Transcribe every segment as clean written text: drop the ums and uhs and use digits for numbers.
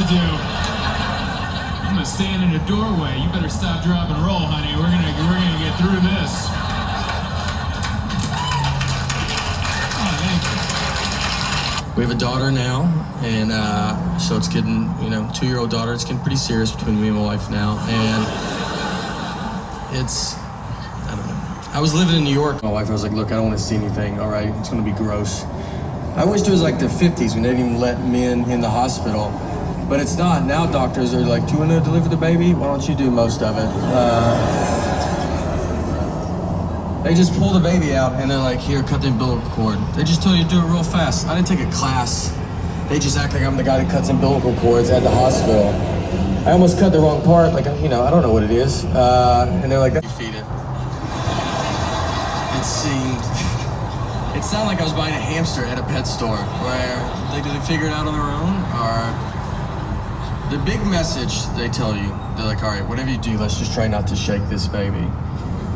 do. I'm gonna stand in the doorway. You better stop, drop, and roll, honey. We're gonna get through this. Oh, thank you. We have a daughter now, and so it's getting, 2-year-old daughter. It's getting pretty serious between me and my wife now, and I don't know. I was living in New York. My wife, I was like, look, I don't want to see anything. All right, it's gonna be gross. I wished it was like the 50s when they didn't even let men in the hospital. But it's not. Now doctors are like, do you want to deliver the baby? Why don't you do most of it? They just pull the baby out and they're like, here, cut the umbilical cord. They just tell you to do it real fast. I didn't take a class. They just act like I'm the guy that cuts umbilical cords at the hospital. I almost cut the wrong part. Like, I don't know what it is. And they're like, you feed it. It sounded like I was buying a hamster at a pet store where did they figure it out on their own? Or the big message they tell you, they're like, all right, whatever you do, let's just try not to shake this baby.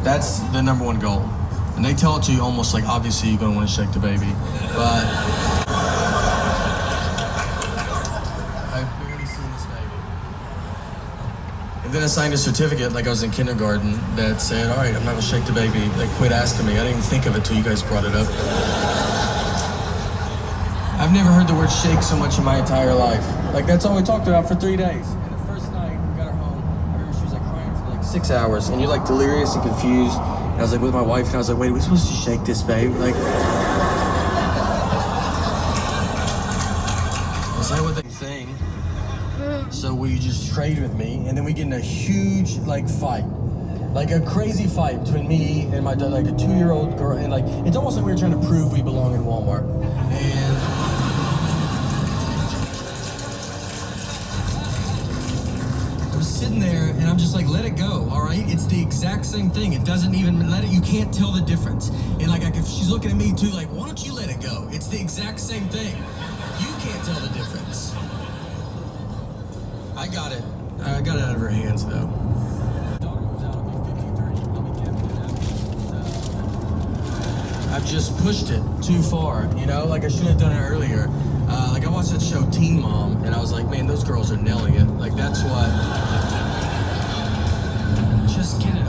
That's the number one goal. And they tell it to you almost like, obviously, you're gonna wanna shake the baby. But I've barely seen this baby. And then I signed a certificate like I was in kindergarten that said, all right, I'm not gonna shake the baby. They quit asking me. I didn't even think of it till you guys brought it up. I've never heard the word shake so much in my entire life. Like, that's all we talked about for 3 days. And the first night, we got her home, I remember she was like crying for like 6 hours, and you're like delirious and confused. And I was like with my wife, and I was like, wait, are we supposed to shake this babe? Like, is that what they think? So will you just trade with me? And then we get in a huge, like, fight. Like a crazy fight between me and my daughter, like a 2-year-old girl. And like, it's almost like we were trying to prove we belong in Walmart. And I'm sitting there and I'm just like, let it go, all right? It's the exact same thing. It doesn't even let it, you can't tell the difference. And like, if she's looking at me too, like, why don't you let it go? It's the exact same thing. You can't tell the difference. I got it out of her hands though. I've just pushed it too far, like I should have done it earlier. Like I watched that show Teen Mom and I was like, man, those girls are nailing it. Like that's what, just get it